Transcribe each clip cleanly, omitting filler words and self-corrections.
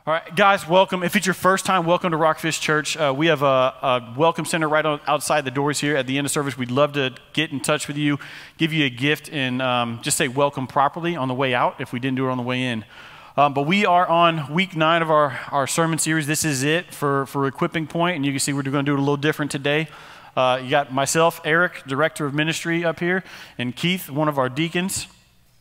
All right, guys, welcome. If it's your first time, welcome to RockFish Church. We have a welcome center right outside the doors here at the end of service. We'd love to get in touch with you, give you a gift, and just say welcome properly on the way out if we didn't do it on the way in. But we are on week 9 of our sermon series. This is it for Equipping Point, and you can see we're going to do it a little different today. You got myself, Eric, Director of Ministry up here, and Keith, one of our deacons.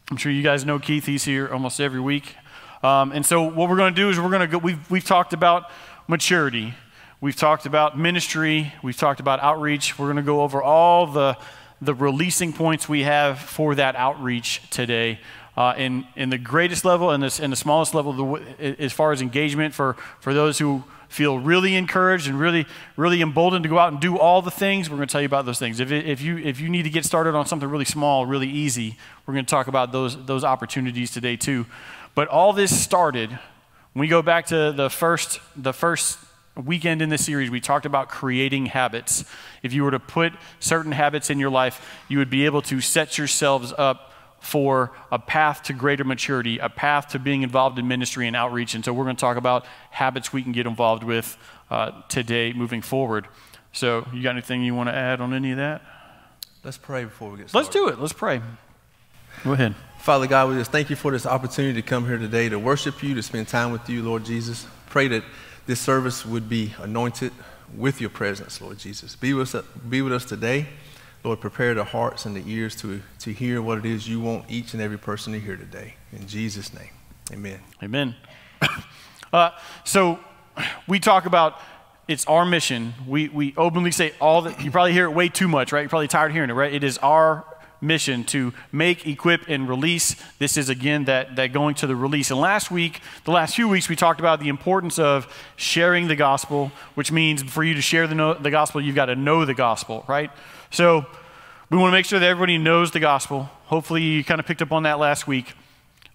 I'm sure you guys know Keith. He's here almost every week. And so what we're going to do is we're going to go, we've talked about maturity. We've talked about ministry. We've talked about outreach. We're going to go over all the releasing points we have for that outreach today. In the greatest level and the smallest level as far as engagement for those who feel really encouraged and really emboldened to go out and do all the things. We're going to tell you about those things. If you need to get started on something really small, really easy, we're going to talk about those opportunities today too. But all this started when we go back to the first weekend in this series. We talked about creating habits. If you were to put certain habits in your life, you would be able to set yourselves up for a path to greater maturity, a path to being involved in ministry and outreach. And so we're going to talk about habits we can get involved with today moving forward. So you got anything you want to add on any of that? Let's pray before we get started. Let's do it. Let's pray. Go ahead. Father God, we just thank you for this opportunity to come here today to worship you, to spend time with you, Lord Jesus. Pray that this service would be anointed with your presence, Lord Jesus. Be with us today. Lord, prepare the hearts and the ears to hear what it is you want each and every person to hear today. In Jesus' name, amen. Amen. So we talk about it's our mission. We openly say all that. You probably hear it way too much, right? You're probably tired of hearing it, right? It is our mission to make, equip, and release. This is, again, that going to the release. And the last few weeks, we talked about the importance of sharing the gospel, which means for you to share the gospel, you've got to know the gospel, right? So we want to make sure that everybody knows the gospel. Hopefully you kind of picked up on that last week.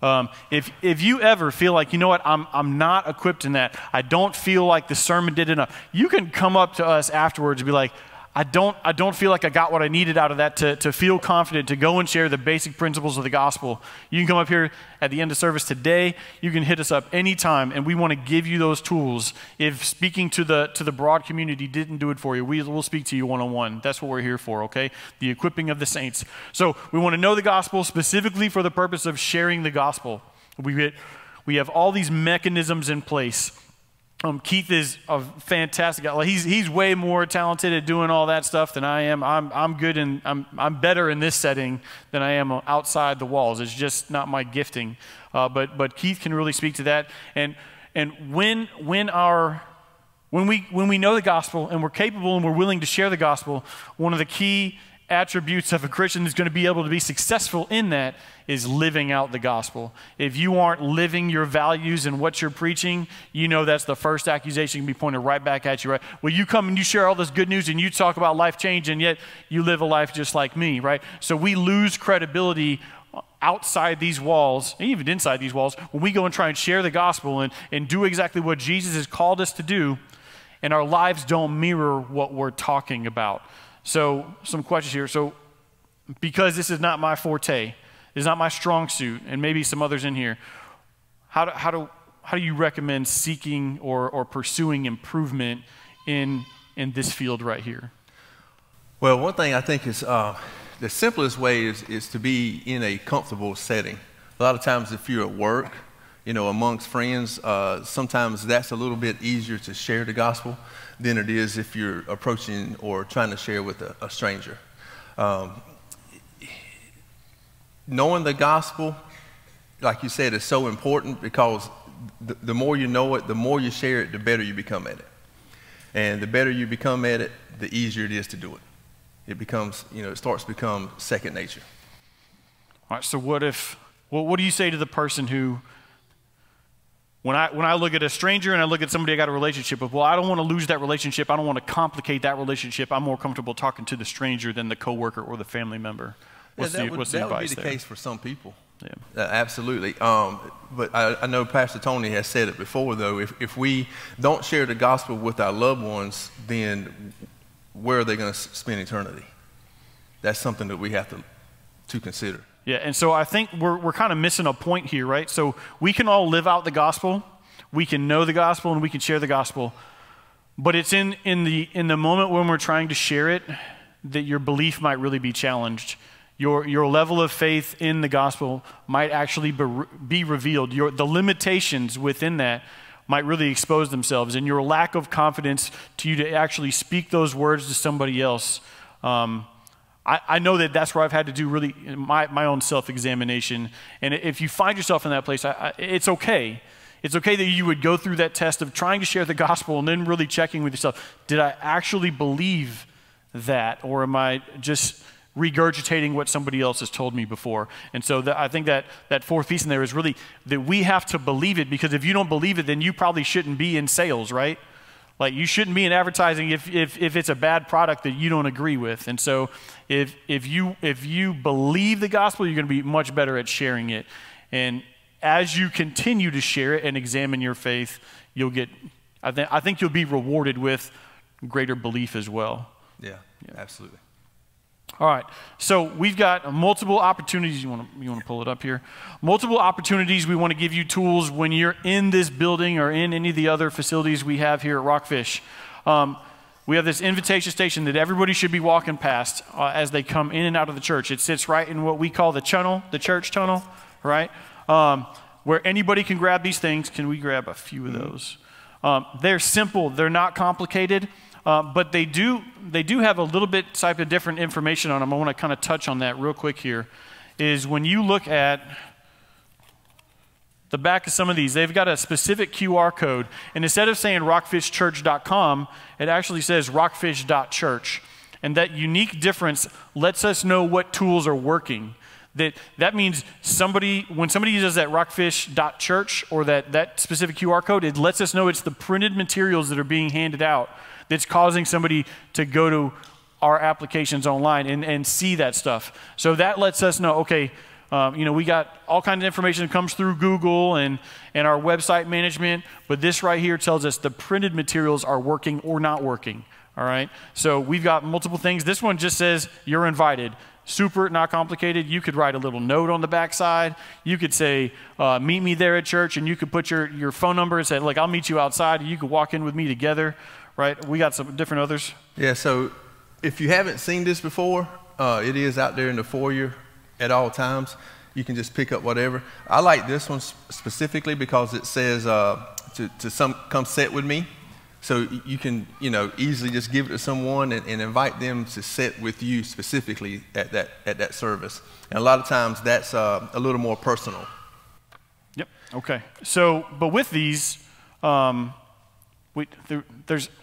If you ever feel like, you know what, I'm not equipped in that, I don't feel like the sermon did enough, you can come up to us afterwards and be like, I don't feel like I got what I needed out of that to feel confident to go and share the basic principles of the gospel. You can come up here at the end of service today. You can hit us up anytime, and we want to give you those tools. If speaking to the broad community didn't do it for you, we'll speak to you one-on-one. That's what we're here for, okay? The equipping of the saints. So we want to know the gospel specifically for the purpose of sharing the gospel. We have all these mechanisms in place. Keith is a fantastic guy. He's way more talented at doing all that stuff than I am. I'm good and I'm better in this setting than I am outside the walls. It's just not my gifting. But Keith can really speak to that. And when we know the gospel and we're capable and we're willing to share the gospel, one of the key attributes of a Christian that's going to be able to be successful in that is living out the gospel. If you aren't living your values and what you're preaching, you know that's the first accusation can be pointed right back at you, right? Well, you come and you share all this good news and you talk about life change, and yet you live a life just like me, right? So we lose credibility outside these walls, and even inside these walls, when we go and try and share the gospel and do exactly what Jesus has called us to do, and our lives don't mirror what we're talking about. So some questions here. So because this is not my forte, it's not my strong suit, and maybe some others in here, how do you recommend seeking or pursuing improvement in this field right here? Well, one thing I think is the simplest way is to be in a comfortable setting. A lot of times if you're at work, amongst friends, sometimes that's a little bit easier to share the gospel than it is if you're approaching or trying to share with a stranger. Knowing the gospel, like you said, is so important because the more you know it, the more you share it, the better you become at it. And the better you become at it, the easier it is to do it. It becomes, it starts to become second nature. All right, so what do you say to the person who, when I look at a stranger and I look at somebody I got a relationship with, well, I don't want to lose that relationship. I don't want to complicate that relationship. I'm more comfortable talking to the stranger than the coworker or the family member. What's the advice there? That would be the case for some people. Yeah. Absolutely. But I know Pastor Tony has said it before, though. If we don't share the gospel with our loved ones, then where are they going to spend eternity? That's something that we have to consider. Yeah, and so I think we're kind of missing a point here, right? So we can all live out the gospel. we can know the gospel and we can share the gospel. But it's in the moment when we're trying to share it that your belief might really be challenged. Your level of faith in the gospel might actually be revealed. The limitations within that might really expose themselves, and your lack of confidence to you to actually speak those words to somebody else. I know that that's where I've had to do really my own self-examination. And if you find yourself in that place, it's okay. It's okay that you would go through that test of trying to share the gospel and then really checking with yourself. Did I actually believe that, or am I just regurgitating what somebody else has told me before? And so I think that fourth piece in there is really that we have to believe it, because if you don't believe it, then you probably shouldn't be in sales, right? Like, you shouldn't be in advertising if it's a bad product that you don't agree with. And so if you believe the gospel, you're going to be much better at sharing it. And as you continue to share it and examine your faith, I think you'll be rewarded with greater belief as well. Yeah, absolutely. All right, so we've got multiple opportunities. You want to pull it up here? Multiple opportunities. We want to give you tools when you're in this building or in any of the other facilities we have here at RockFish. We have this invitation station that everybody should be walking past as they come in and out of the church. It sits right in what we call the church tunnel, right? Where anybody can grab these things. Can we grab a few of those? They're simple. They're not complicated. But they do have a little bit type of different information on them. I want to kind of touch on that real quick here. Is when you look at the back of some of these, they've got a specific QR code. And instead of saying rockfishchurch.com, it actually says rockfish.church. And that unique difference lets us know what tools are working. That means when somebody uses that rockfish.church or that specific QR code, it lets us know it's the printed materials that are being handed out that's causing somebody to go to our applications online and see that stuff. So that lets us know, okay, we got all kinds of information that comes through Google and our website management, but this right here tells us the printed materials are working or not working, all right? So we've got multiple things. This one just says you're invited. Super, not complicated. You could write a little note on the backside. You could say, meet me there at church, and you could put your phone number and say, look, I'll meet you outside, and you could walk in with me together, right? We got some different others. Yeah, so if you haven't seen this before, it is out there in the foyer at all times. You can just pick up whatever. I like this one specifically because it says come sit with me. So you can, easily just give it to someone and invite them to sit with you specifically at that service. And a lot of times that's a little more personal. Yep. Okay. So, but with these, we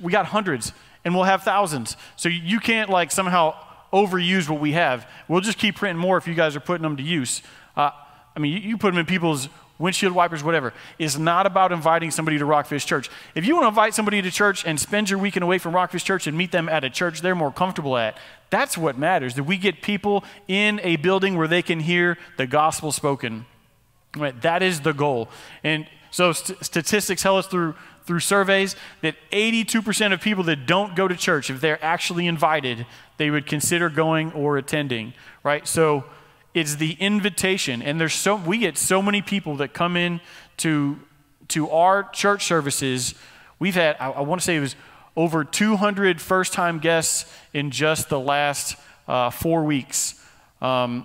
got hundreds, and we'll have thousands. So you can't somehow overuse what we have. We'll just keep printing more if you guys are putting them to use. You put them in people's windshield wipers, whatever. It's not about inviting somebody to RockFish Church. If you want to invite somebody to church and spend your weekend away from RockFish Church and meet them at a church they're more comfortable at, that's what matters, that we get people in a building where they can hear the gospel spoken. Right? That is the goal. And so statistics tell us through surveys that 82% of people that don't go to church, if they're actually invited, they would consider going or attending, right? So it's the invitation, and we get so many people that come in to our church services. We've had, I want to say it was over 200 first-time guests in just the last 4 weeks. And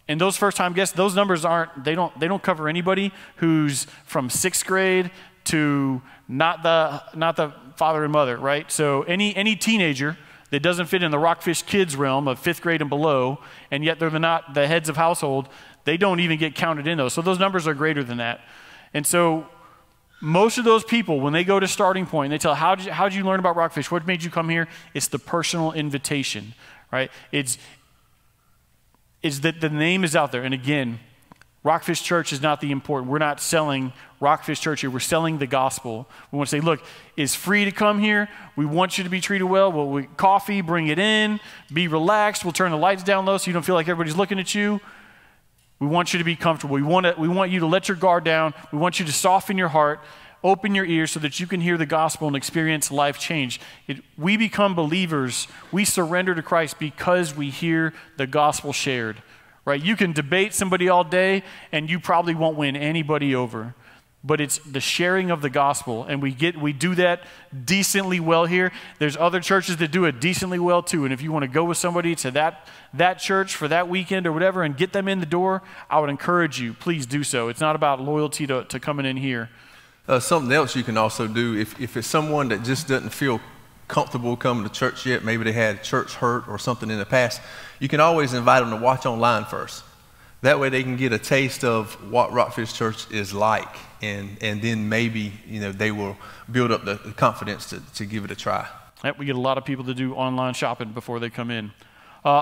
those first-time guests, those numbers they don't cover anybody who's from 6th grade to not the father and mother, right? So any teenager that doesn't fit in the RockFish kids realm of 5th grade and below, and yet they're not the heads of household, they don't even get counted in those. So those numbers are greater than that. And so most of those people, when they go to starting point, they tell, how'd you learn about RockFish? What made you come here? It's the personal invitation, right? It's that the name is out there. And again, RockFish Church is not the important. We're not selling RockFish Church here. We're selling the gospel. We want to say, look, it's free to come here. We want you to be treated well. Coffee, bring it in. Be relaxed. We'll turn the lights down low so you don't feel like everybody's looking at you. We want you to be comfortable. We want you to let your guard down. We want you to soften your heart, open your ears so that you can hear the gospel and experience life change. We become believers. We surrender to Christ because we hear the gospel shared. Right? You can debate somebody all day, and you probably won't win anybody over. but it's the sharing of the gospel, and we do that decently well here. There's other churches that do it decently well too, and if you want to go with somebody to that church for that weekend or whatever and get them in the door, I would encourage you, please do so. It's not about loyalty to coming in here. Something else you can also do, if it's someone that just doesn't feel comfortable coming to church yet, maybe they had church hurt or something in the past, you can always invite them to watch online first. That way they can get a taste of what RockFish Church is like, and then maybe they will build up the confidence to give it a try. Yep, we get a lot of people to do online shopping before they come in.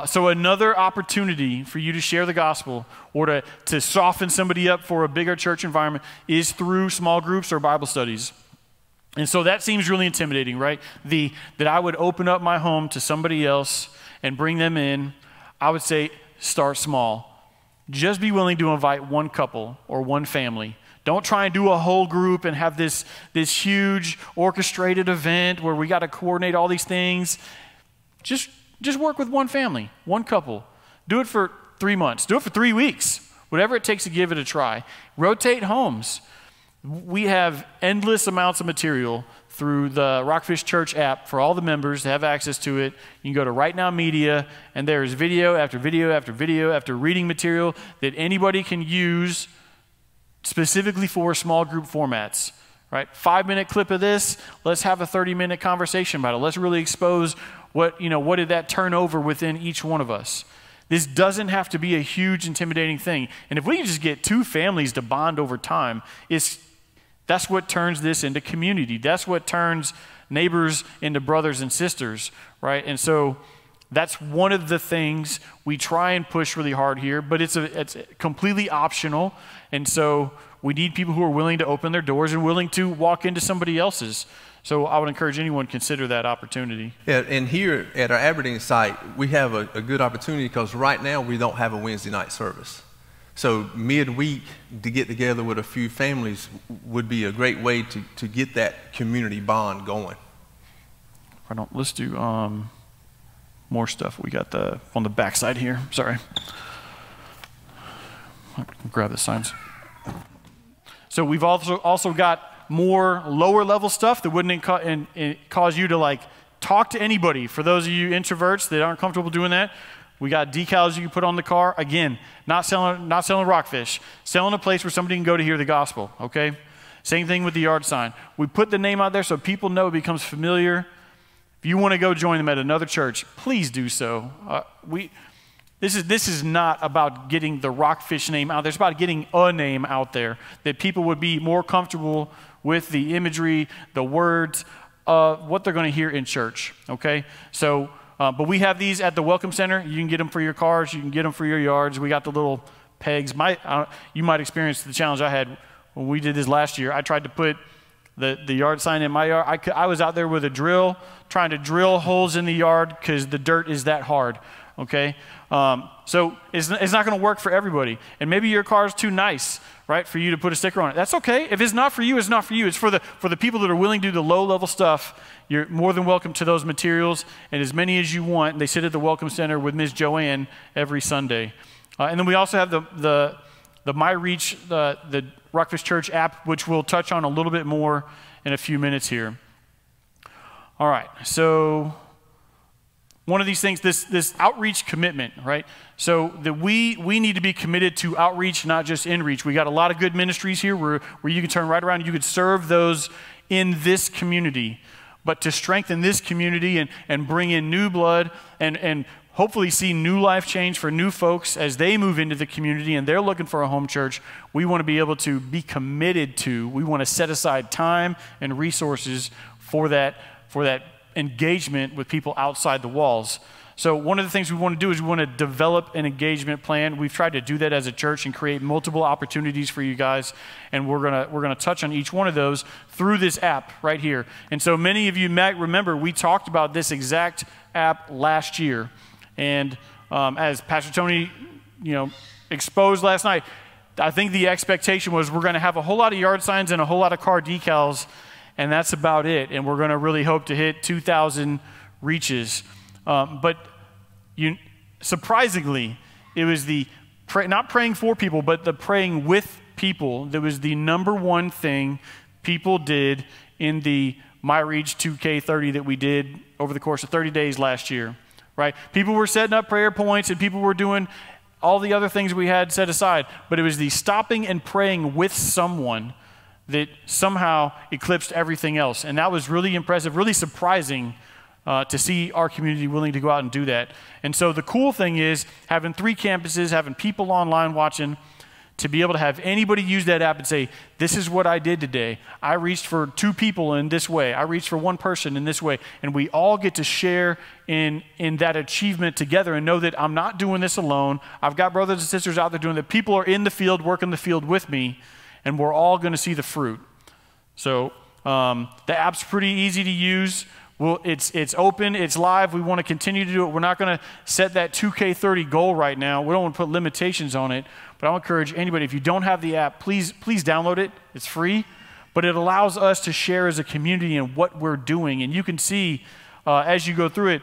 So another opportunity for you to share the gospel or to soften somebody up for a bigger church environment is through small groups or Bible studies. And so that seems really intimidating, right? That I would open up my home to somebody else and bring them in. I would say start small. Just be willing to invite one couple or one family. Don't try and do a whole group and have this huge orchestrated event where we got to coordinate all these things. Just work with one family, one couple. Do it for 3 months. Do it for 3 weeks. Whatever it takes to give it a try. Rotate homes. We have endless amounts of material through the RockFish Church app for all the members to have access to it. You can go to Right Now Media, and there is video after video after video after reading material that anybody can use specifically for small group formats. Right? 5-minute clip of this, let's have a 30-minute conversation about it. Let's really expose what did that turn over within each one of us. This doesn't have to be a huge intimidating thing. And if we can just get 2 families to bond over time, that's what turns this into community. That's what turns neighbors into brothers and sisters, right? And so that's one of the things we try and push really hard here, but it's completely optional. And so we need people who are willing to open their doors and willing to walk into somebody else's. So I would encourage anyone to consider that opportunity. Yeah, and here at our Aberdeen site, we have a good opportunity because right now we don't have a Wednesday night service. So midweek to get together with a few families would be a great way to get that community bond going. Let's do more stuff. We got on the back side here. Sorry. I'll grab the signs. So we've also got more lower level stuff that wouldn't cause you to talk to anybody. For those of you introverts that aren't comfortable doing that, we got decals you can put on the car. Again, not selling RockFish. Selling a place where somebody can go to hear the gospel, okay? Same thing with the yard sign. We put the name out there so people know it becomes familiar. If you want to go join them at another church, please do so. This is not about getting the RockFish name out there. It's about getting a name out there that people would be more comfortable with the imagery, the words, what they're going to hear in church, okay? So, but we have these at the Welcome Center. You can get them for your cars. You can get them for your yards. We got the little pegs. You might experience the challenge I had when we did this last year. I tried to put the yard sign in my yard. I was out there with a drill trying to drill holes in the yard because the dirt is that hard, okay? So it's not going to work for everybody. And maybe your car is too nice, right, for you to put a sticker on it. That's okay. If it's not for you, it's not for you. It's for the people that are willing to do the low-level stuff. You're more than welcome to those materials, and as many as you want. They sit at the Welcome Center with Ms. Joanne every Sunday. And then we also have the MyReach, the RockFish Church app, which we'll touch on a little bit more in a few minutes here. All right, so one of these things, this outreach commitment, right? So that we need to be committed to outreach, not just inreach. We got a lot of good ministries here where you can turn right around and you could serve those in this community. But to strengthen this community and bring in new blood and hopefully see new life change for new folks as they move into the community and they're looking for a home church, we want to be able to be committed to, we want to set aside time and resources for that engagement with people outside the walls. So one of the things we want to do is we want to develop an engagement plan. We've tried to do that as a church and create multiple opportunities for you guys, and we're gonna touch on each one of those through this app right here. And so many of you might remember we talked about this exact app last year, and as Pastor Tony, exposed last night, I think the expectation was we're going to have a whole lot of yard signs and a whole lot of car decals, and that's about it. And we're going to really hope to hit 2,000 reaches. But surprisingly, it was the not praying for people, but the praying with people, that was the number one thing people did in the My Reach 2K30 that we did over the course of 30 days last year, right? People were setting up prayer points and people were doing all the other things we had set aside, but it was the stopping and praying with someone that somehow eclipsed everything else. And that was really impressive, really surprising to see our community willing to go out and do that. And so the cool thing is having 3 campuses, having people online watching, to be able to have anybody use that app and say, this is what I did today. I reached for 2 people in this way. I reached for 1 person in this way. And we all get to share in that achievement together and know that I'm not doing this alone. I've got brothers and sisters out there doing that. People are in the field, working the field with me, and we're all going to see the fruit. So the app's pretty easy to use. Well, it's open, it's live. We want to continue to do it. We're not going to set that 2K30 goal right now. We don't want to put limitations on it. But I'll encourage anybody, if you don't have the app, please download it. It's free. But it allows us to share as a community in what we're doing. And you can see as you go through it,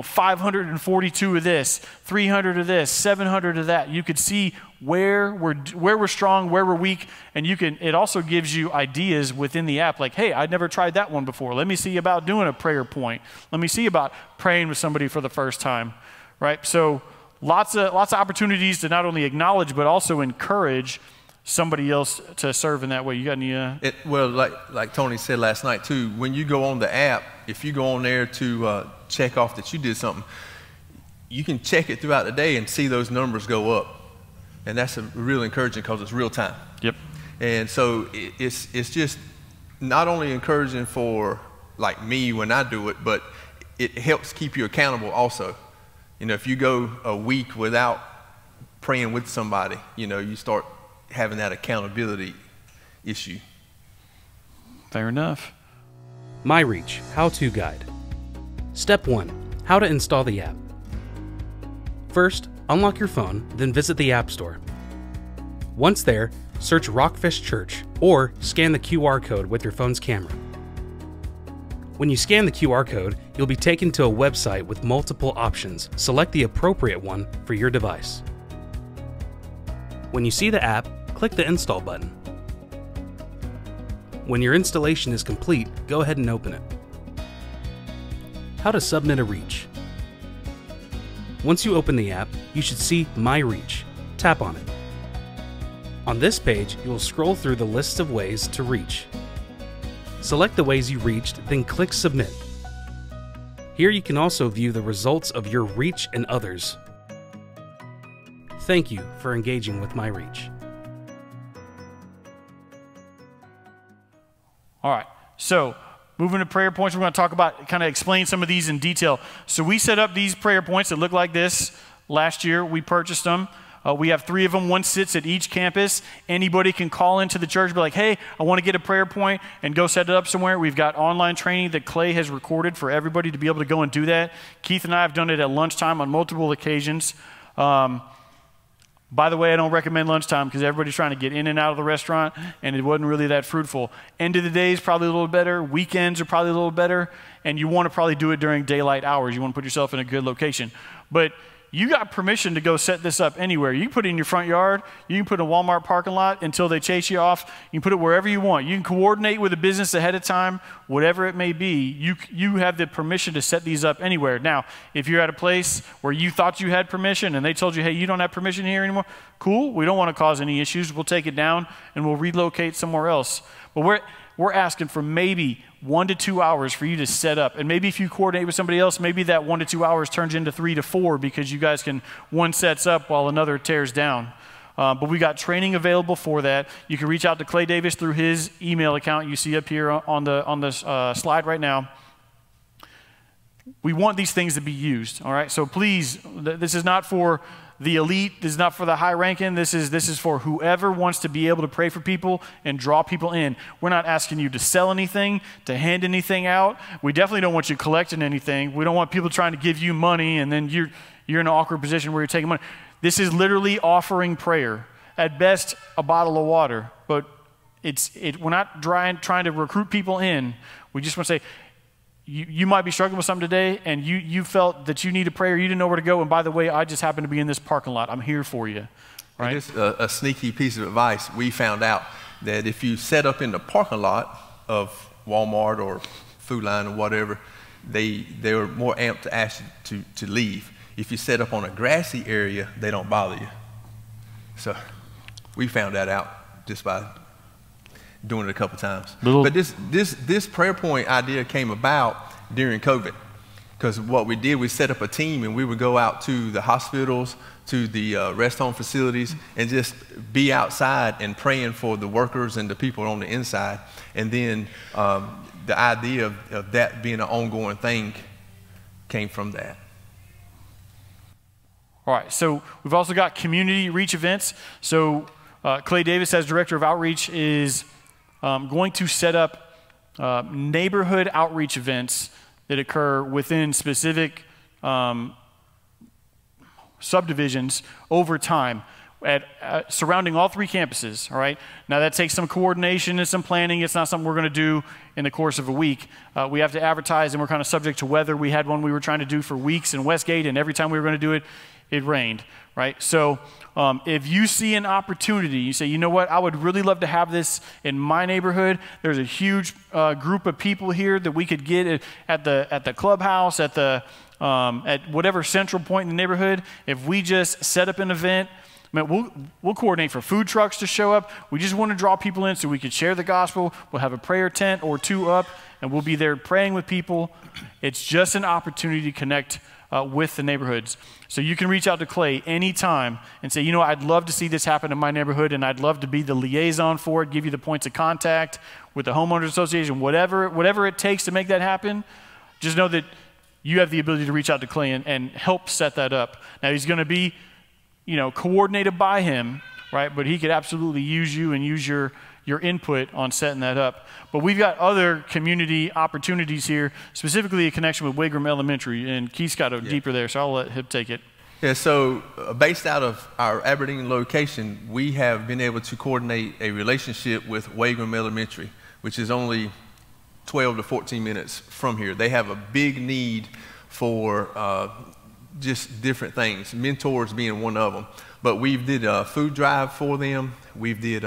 542 of this, 300 of this, 700 of that. You could see where we're strong, where we're weak, and it also gives you ideas within the app, like, hey, I'd never tried that one before. Let me see about doing a prayer point. Let me see about praying with somebody for the first time, right? So lots of opportunities to not only acknowledge but also encourage somebody else to serve in that way. You got any? Well, like Tony said last night too, when you go on the app, if you go on there to check off that you did something, you can check it throughout the day and see those numbers go up. And that's real encouraging because it's real time. Yep. And so it's just not only encouraging for like me when I do it, but it helps keep you accountable also. If you go a week without praying with somebody, you start having that accountability issue. Fair enough. My Reach How-To Guide. Step 1. How to install the app. First, unlock your phone, then visit the App Store. Once there, search RockFish Church or scan the QR code with your phone's camera. When you scan the QR code, you'll be taken to a website with multiple options. Select the appropriate one for your device. When you see the app, click the Install button. When your installation is complete, go ahead and open it. How to submit a reach. Once you open the app, you should see My Reach. Tap on it. On this page, you will scroll through the list of ways to reach. Select the ways you reached, then click Submit. Here you can also view the results of your reach and others. Thank you for engaging with My Reach. All right, so moving to prayer points, we're going to talk about, kind of explain some of these in detail. So we set up these prayer points that look like this last year. We purchased them. We have 3 of them. One sits at each campus. Anybody can call into the church and be like, hey, I want to get a prayer point, and go set it up somewhere. We've got online training that Clay has recorded for everybody to be able to go and do that. Keith and I have done it at lunchtime on multiple occasions. By the way, I don't recommend lunchtime because everybody's trying to get in and out of the restaurant, and it wasn't really that fruitful. End of the day is probably a little better. Weekends are probably a little better, and you want to probably do it during daylight hours. You want to put yourself in a good location. But you got permission to go set this up anywhere. You can put it in your front yard. You can put it in a Walmart parking lot until they chase you off. You can put it wherever you want. You can coordinate with a business ahead of time, whatever it may be. You have the permission to set these up anywhere. Now, if you're at a place where you thought you had permission and they told you, hey, you don't have permission here anymore, cool. We don't want to cause any issues. We'll take it down and we'll relocate somewhere else. But we're asking for maybe 1 to 2 hours for you to set up. And maybe if you coordinate with somebody else, maybe that 1 to 2 hours turns into 3 to 4 because you guys one sets up while another tears down. But we got training available for that. You can reach out to Clay Davis through his email account you see up here on the slide right now. We want these things to be used, all right? So please, this is not for the elite. This is not for the high ranking. This is for whoever wants to be able to pray for people and draw people in. We're not asking you to sell anything, to hand anything out. We definitely don't want you collecting anything. We don't want people trying to give you money and then you're in an awkward position where you're taking money. This is literally offering prayer. At best, a bottle of water. But we're not trying to recruit people in. We just want to say, you might be struggling with something today, and you felt that you needed prayer, you didn't know where to go, and by the way, I just happen to be in this parking lot. I'm here for you, right? Just a sneaky piece of advice. We found out that if you set up in the parking lot of Walmart or Food Line or whatever, they're more amped to ask you to leave. If you set up on a grassy area, they don't bother you. So we found that out just by doing it a couple times. But this prayer point idea came about during COVID, because what we did, we set up a team and we would go out to the hospitals, to the rest home facilities, and just be outside and praying for the workers and the people on the inside. And then the idea of that being an ongoing thing came from that. All right, so we've also got community reach events. So Clay Davis, as Director of Outreach, is going to set up neighborhood outreach events that occur within specific subdivisions over time, surrounding all 3 campuses, all right? Now, that takes some coordination and some planning. It's not something we're going to do in the course of a week. We have to advertise, and we're kind of subject to weather. We had one we were trying to do for weeks in Westgate, and every time we were going to do it, it rained, right? So if you see an opportunity, you say, you know what, I would really love to have this in my neighborhood. There's a huge group of people here that we could get at the clubhouse, at whatever central point in the neighborhood. If we just set up an event, we'll coordinate for food trucks to show up. We just want to draw people in so we could share the gospel. We'll have a prayer tent or 2 up, and we'll be there praying with people. It's just an opportunity to connect with the neighborhoods. So you can reach out to Clay anytime and say, you know, I'd love to see this happen in my neighborhood, and I'd love to be the liaison for it, give you the points of contact with the homeowners association, whatever it takes to make that happen. Just know that you have the ability to reach out to Clay and help set that up. Now, he's going to be, coordinated by him, right? But he could absolutely use you and use your input on setting that up. But we've got other community opportunities here, specifically a connection with Wagram Elementary, and Keith's got a deeper there, so I'll let him take it. Yeah, so based out of our Aberdeen location, we have been able to coordinate a relationship with Wagram Elementary, which is only 12 to 14 minutes from here. They have a big need for just different things, mentors being one of them. But we did a food drive for them. We did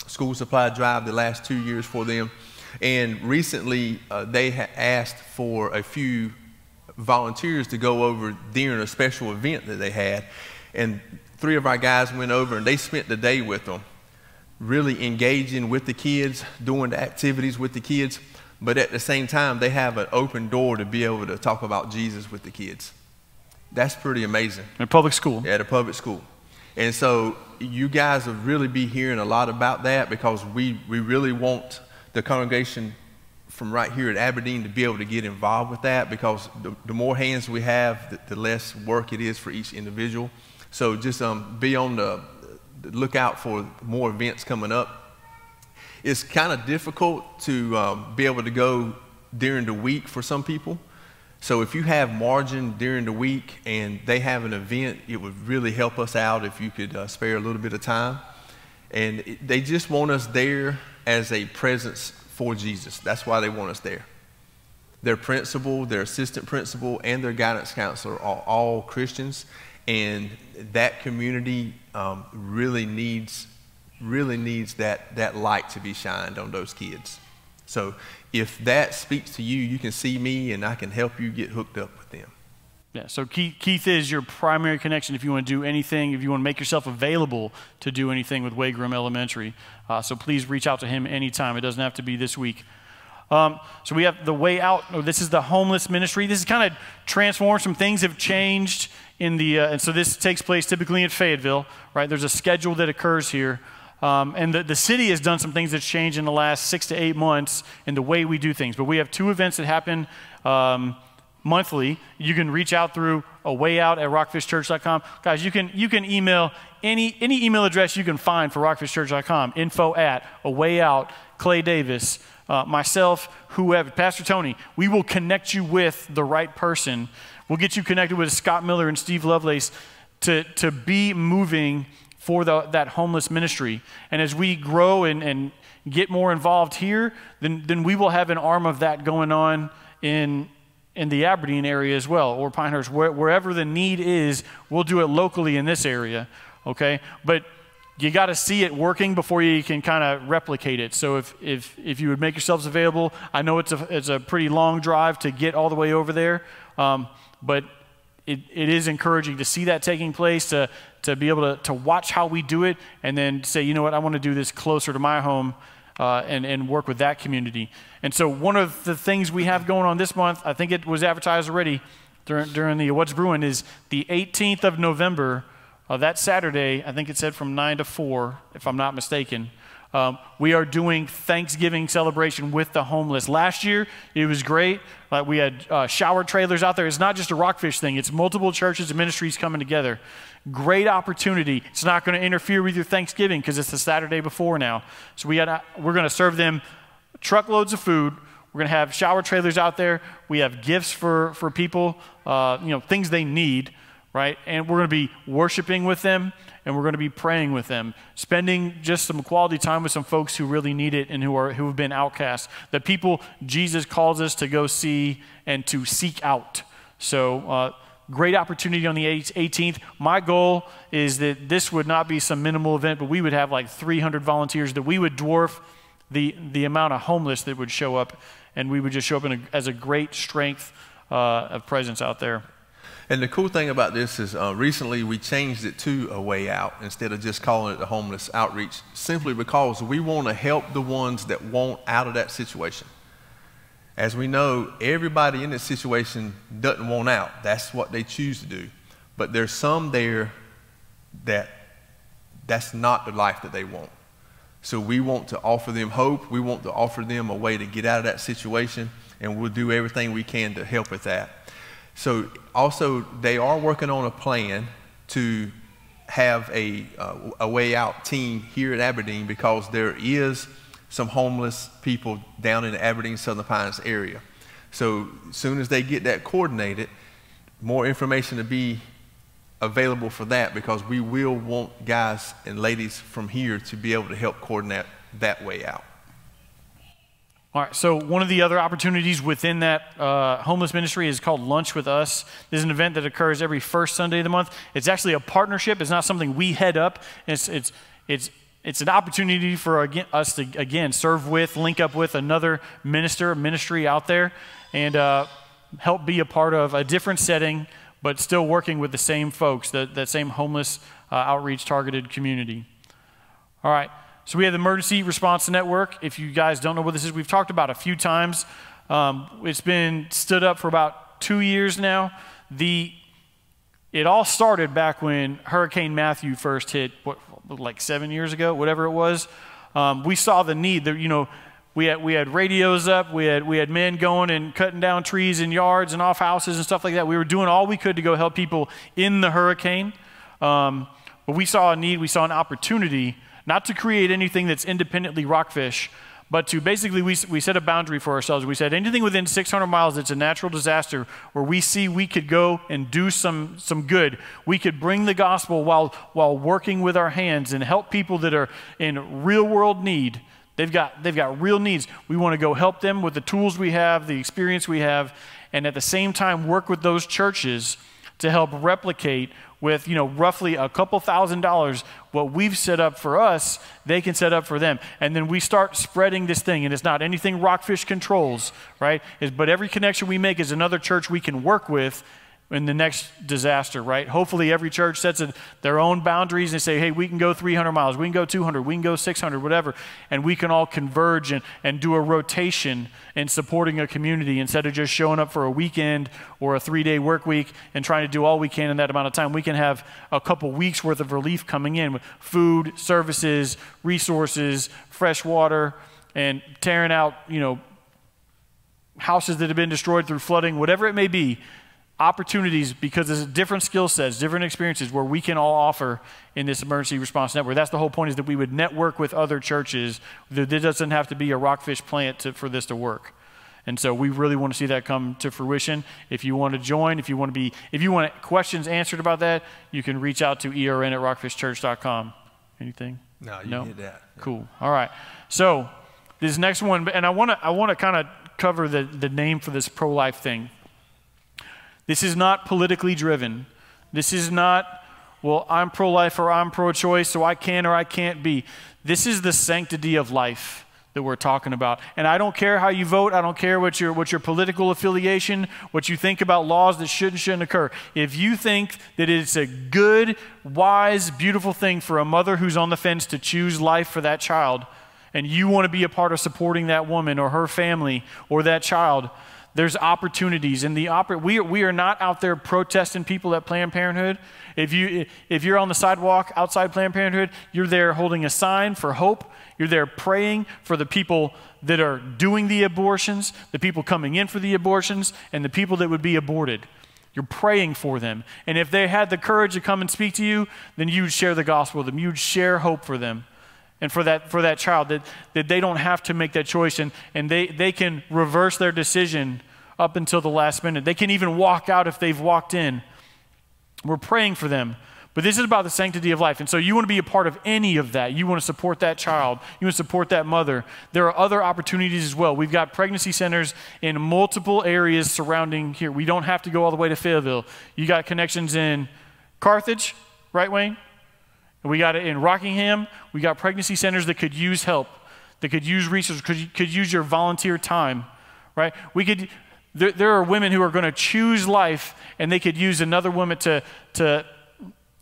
school supply drive the last 2 years for them. And recently, they asked for a few volunteers to go over during a special event that they had. And 3 of our guys went over, and they spent the day with them, really engaging with the kids, doing the activities with the kids. But at the same time, they have an open door to be able to talk about Jesus with the kids. That's pretty amazing. At a public school. At a public school. And so you guys will really be hearing a lot about that, because we really want the congregation from right here at Aberdeen to be able to get involved with that, because the more hands we have, the less work it is for each individual. So just be on the lookout for more events coming up. It's kind of difficult to be able to go during the week for some people. So if you have margin during the week and they have an event, it would really help us out if you could spare a little bit of time. And they just want us there as a presence for Jesus. That's why they want us there. Their principal, their assistant principal, and their guidance counselor are all Christians, and that community really needs that light to be shined on those kids. So if that speaks to you, you can see me and I can help you get hooked up with them. Yeah, so Keith is your primary connection if you want to do anything, if you want to make yourself available to do anything with Wagram Elementary. So please reach out to him anytime. It doesn't have to be this week. So we have the Way Out. This is the homeless ministry. This is kind of transformed. Some things have changed in the, and so this takes place typically in Fayetteville, right? There's a schedule that occurs here. And the city has done some things that's changed in the last 6 to 8 months in the way we do things. But we have 2 events that happen monthly. You can reach out through a wayout at rockfishchurch.com. Guys, you can email any email address you can find for rockfishchurch.com, info@awayout, Clay Davis, myself, whoever, Pastor Tony. We will connect you with the right person. We'll get you connected with Scott Miller and Steve Lovelace to be moving for that homeless ministry. And as we grow and get more involved here, then we will have an arm of that going on in the Aberdeen area as well, or Pinehurst, wherever the need is. We'll do it locally in this area, okay? But you got to see it working before you can kind of replicate it. So if you would make yourselves available, I know it's a pretty long drive to get all the way over there, but it is encouraging to see that taking place, to be able to watch how we do it, and then say, you know what, I want to do this closer to my home, and work with that community. And so one of the things we have going on this month, I think it was advertised already during the What's Brewing, is the 18th of November. That Saturday, I think it said from 9 to 4, if I'm not mistaken, we are doing Thanksgiving celebration with the homeless. Last year, it was great. We had shower trailers out there. It's not just a RockFish thing. It's multiple churches and ministries coming together. Great opportunity. It's not going to interfere with your Thanksgiving because it's the Saturday before now. So we're going to serve them truckloads of food. We're going to have shower trailers out there. We have gifts for people, things they need. Right? And we're going to be worshiping with them, and we're going to be praying with them, spending just some quality time with some folks who really need it and who have been outcast, the people Jesus calls us to go see and to seek out. So great opportunity on the 18th. My goal is that this would not be some minimal event, but we would have like 300 volunteers, that we would dwarf the amount of homeless that would show up, and we would just show up as a great strength of presence out there. And the cool thing about this is recently we changed it to a way out instead of just calling it the homeless outreach, simply because we want to help the ones that want out of that situation. As we know, everybody in this situation doesn't want out. That's what they choose to do. But there's some there that's not the life that they want. So we want to offer them hope. We want to offer them a way to get out of that situation, and we'll do everything we can to help with that. So also, they are working on a plan to have a way out team here at Aberdeen, because there is some homeless people down in the Aberdeen Southern Pines area. So as soon as they get that coordinated, more information to be available for that, because we will want guys and ladies from here to be able to help coordinate that way out. All right, so one of the other opportunities within that homeless ministry is called Lunch with Us. This is an event that occurs every first Sunday of the month. It's actually a partnership. It's not something we head up. It's an opportunity for us to, again, serve with, link up with another ministry out there, and help be a part of a different setting, but still working with the same folks, that same homeless outreach targeted community. All right. So we have the Emergency Response Network. If you guys don't know what this is, we've talked about it a few times. It's been stood up for about 2 years now. It all started back when Hurricane Matthew first hit, like 7 years ago, whatever it was. We saw the need. We had radios up. We had men going and cutting down trees in yards and off houses and stuff like that. We were doing all we could to go help people in the hurricane. But we saw a need. We saw an opportunity, not to create anything that's independently RockFish, but to basically, we set a boundary for ourselves. We said anything within 600 miles that's a natural disaster where we see we could go and do some good. We could bring the gospel while working with our hands and help people that are in real world need. They've got real needs. We want to go help them with the tools we have, the experience we have, and at the same time work with those churches to help replicate with, roughly a couple $1,000s, what we've set up for us, they can set up for them. And then we start spreading this thing, and it's not anything RockFish controls, right? But every connection we make is another church we can work with in the next disaster, right? Hopefully every church sets their own boundaries and say, hey, we can go 300 miles, we can go 200, we can go 600, whatever, and we can all converge and do a rotation in supporting a community instead of just showing up for a weekend or a 3-day work week and trying to do all we can in that amount of time. We can have a couple weeks worth of relief coming in with food, services, resources, fresh water, and tearing out, houses that have been destroyed through flooding, whatever it may be. Opportunities, because there's different skill sets, different experiences where we can all offer in this emergency response network. That's the whole point, is that we would network with other churches. There doesn't have to be a RockFish plant for this to work. And so we really want to see that come to fruition. If you want to join, if you want questions answered about that, you can reach out to ern@rockfishchurch.com. Anything? No, you did that. Cool. All right. So this next one, and I want to kind of cover the name for this pro-life thing. This is not politically driven. This is not well, I'm pro-life or I'm pro-choice, so I can or I can't be. This is the sanctity of life that we're talking about. And I don't care how you vote. I don't care what your political affiliation, what you think about laws that should and shouldn't occur. If you think that it's a good, wise, beautiful thing for a mother who's on the fence to choose life for that child, and you want to be a part of supporting that woman or her family or that child, there's opportunities. And we are not out there protesting people at Planned Parenthood. If you're on the sidewalk outside Planned Parenthood, you're there holding a sign for hope. You're there praying for the people that are doing the abortions, the people coming in for the abortions, and the people that would be aborted. You're praying for them. And if they had the courage to come and speak to you, then you would share the gospel with them. You would share hope for them. And for that child, that they don't have to make that choice, and they can reverse their decision up until the last minute. They can even walk out if they've walked in. We're praying for them. But this is about the sanctity of life. And so you want to be a part of any of that. You want to support that child. You want to support that mother. There are other opportunities as well. We've got pregnancy centers in multiple areas surrounding here. We don't have to go all the way to Fayetteville. You got connections in Carthage, right, Wayne? And we got it in Rockingham. We got pregnancy centers that could use help, that could use resources, could use your volunteer time, right? There are women who are going to choose life, and they could use another woman to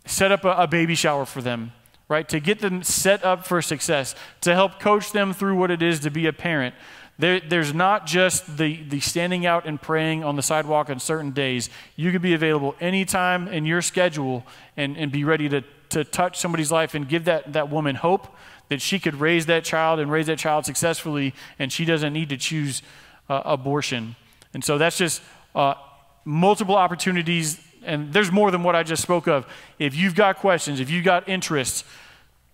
set up a baby shower for them, right? To get them set up for success, to help coach them through what it is to be a parent. There's not just the standing out and praying on the sidewalk on certain days. You can be available anytime in your schedule and be ready to touch somebody's life and give that woman hope that she could raise that child and raise that child successfully, and she doesn't need to choose abortion. And so that's just multiple opportunities. And there's more than what I just spoke of. If you've got questions, if you've got interests,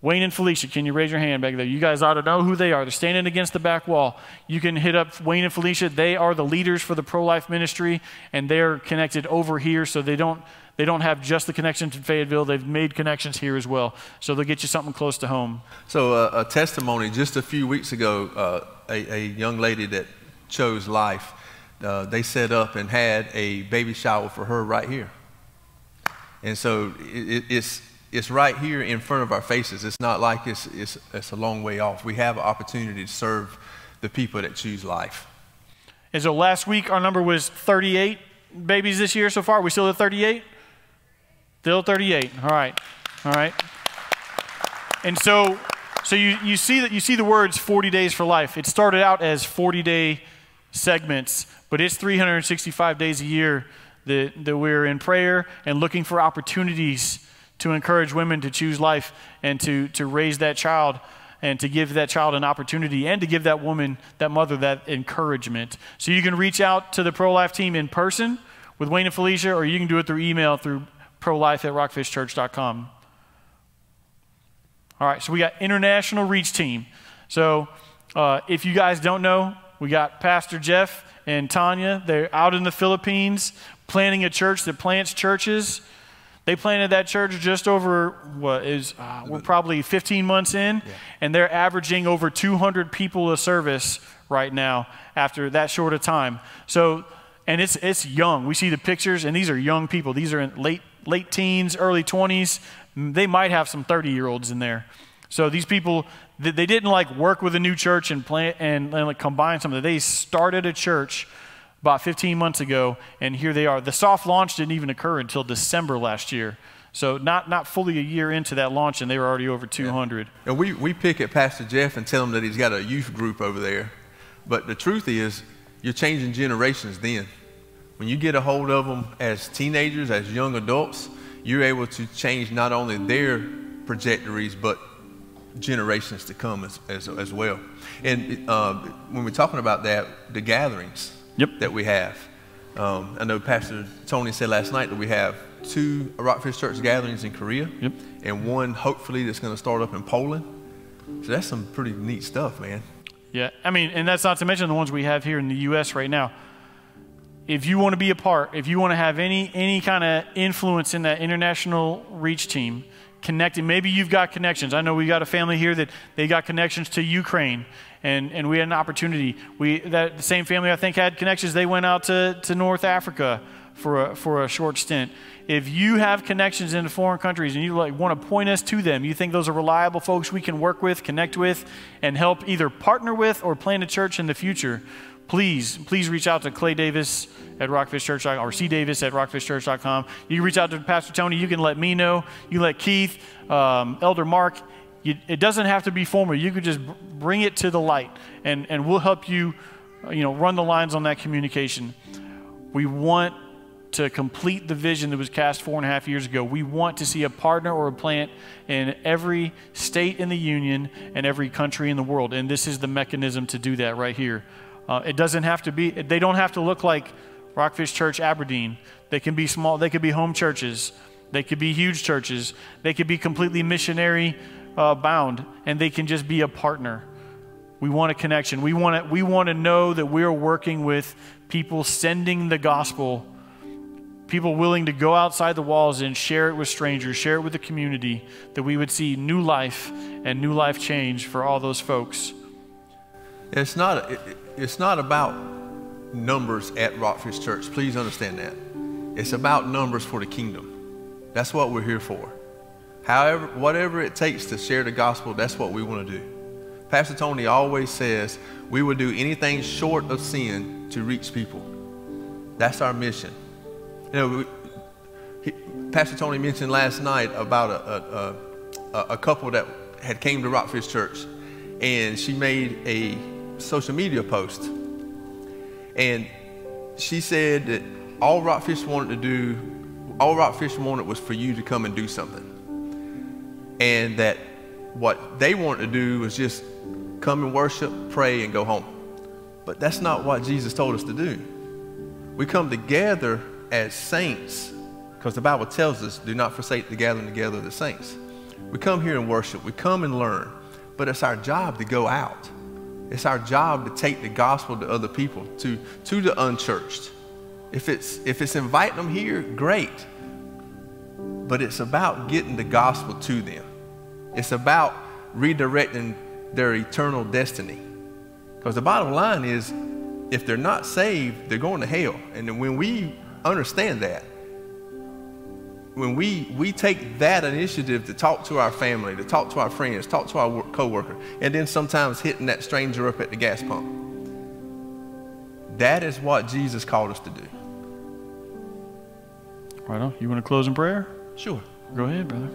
Wayne and Felicia, can you raise your hand back there? You guys ought to know who they are. They're standing against the back wall. You can hit up Wayne and Felicia. They are the leaders for the pro-life ministry, and they're connected over here, so they don't have just the connection to Fayetteville. They've made connections here as well, so they'll get you something close to home. So a testimony just a few weeks ago, a young lady that chose life, they set up and had a baby shower for her right here. And so it's right here in front of our faces. It's not like it's a long way off. We have an opportunity to serve the people that choose life. And so last week our number was 38 babies this year so far. We still at 38? Still 38. All right. All right. And so you see the words 40 days for life. It started out as 40-day segments, but it's 365 days a year that we're in prayer and looking for opportunities to encourage women to choose life and to raise that child and to give that child an opportunity and to give that woman, that mother, that encouragement. So you can reach out to the pro-life team in person with Wayne and Felicia, or you can do it through email through prolife@rockfishchurch.com. All right, so we got International Reach Team. So if you guys don't know, we got Pastor Jeff and Tanya. They're out in the Philippines planting a church that plants churches. They planted that church just over we're probably 15 months in, and they're averaging over 200 people a service right now after that short a time. So, and it's young. We see the pictures, and these are young people. These are in late teens, early 20s. They might have some 30-year-olds in there. So these people, they didn't like work with a new church and plant and like combine something. They started a church about 15 months ago, and here they are. The soft launch didn't even occur until December last year. So not fully a year into that launch, and they were already over 200. Yeah. And we pick at Pastor Jeff and tell him that he's got a youth group over there. But the truth is, you're changing generations then. When you get a hold of them as teenagers, as young adults, you're able to change not only their trajectories, but generations to come as well. And when we're talking about that, the gatherings that we have. I know Pastor Tony said last night that we have 2 RockFish Church gatherings in Korea, and one hopefully that's going to start up in Poland. So that's some pretty neat stuff, man. Yeah, I mean, and that's not to mention the ones we have here in the U.S. right now. If you want to be a part, if you want to have any kind of influence in that international reach team, connecting, maybe you've got connections. I know we got a family here that they got connections to Ukraine, and we had an opportunity. The same family I think had connections. They went out to North Africa for a short stint. If you have connections in foreign countries and you want to point us to them, you think those are reliable folks we can work with, connect with, and help either partner with or plant a church in the future, please reach out to Clay Davis at RockFishChurch or C Davis at RockFishChurch.com. You can reach out to Pastor Tony. You can let me know. You let Keith, Elder Mark. It doesn't have to be formal. You could just bring it to the light, and we'll help you, run the lines on that communication. We want to complete the vision that was cast 4.5 years ago. We want to see a partner or a plant in every state in the union and every country in the world, and this is the mechanism to do that right here. It doesn't have to be, they don't have to look like RockFish Church Aberdeen. They can be small, they could be home churches, they could be huge churches, they could be completely missionary bound, and they can just be a partner. We want a connection. We want to know that we're working with people sending the gospel, people willing to go outside the walls and share it with strangers, share it with the community, that we would see new life and new life change for all those folks. It's not about numbers at RockFish Church. Please understand that. It's about numbers for the kingdom. That's what we're here for. However, whatever it takes to share the gospel, that's what we want to do. Pastor Tony always says we will do anything short of sin to reach people. That's our mission. Pastor Tony mentioned last night about a couple that had came to RockFish Church, and she made a social media post, and she said that all RockFish wanted was for you to come and do something, and that what they wanted to do was just come and worship, pray, and go home. But that's not what Jesus told us to do. We come together as saints, because the Bible tells us, do not forsake the gathering together of the saints. We come here and worship, we come and learn, but it's our job to go out. It's our job to take the gospel to other people, to the unchurched. If it's inviting them here, great. But it's about getting the gospel to them. It's about redirecting their eternal destiny. Because the bottom line is, if they're not saved, they're going to hell. And when we understand that, when we take that initiative to talk to our family, to talk to our friends, talk to our co-worker, and then sometimes hitting that stranger up at the gas pump, that is what Jesus called us to do. Right on. You want to close in prayer? Sure. Go ahead, brother.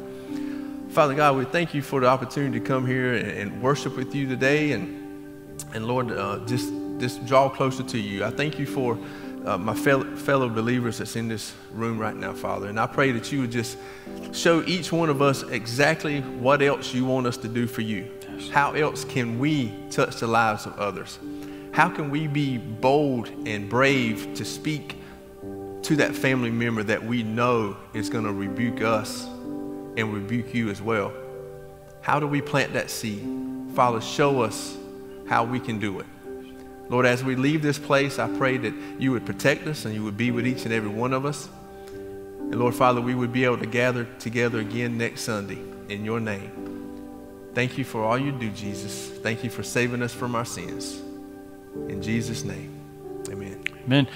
Father God, we thank you for the opportunity to come here and worship with you today, and Lord, just draw closer to you. I thank you for my fellow believers that's in this room right now, Father. And I pray that you would just show each one of us exactly what else you want us to do for you. Yes. How else can we touch the lives of others? How can we be bold and brave to speak to that family member that we know is going to rebuke us and rebuke you as well? How do we plant that seed? Father, show us how we can do it. Lord, as we leave this place, I pray that you would protect us and you would be with each and every one of us. And Lord, Father, we would be able to gather together again next Sunday in your name. Thank you for all you do, Jesus. Thank you for saving us from our sins. In Jesus' name, amen. Amen.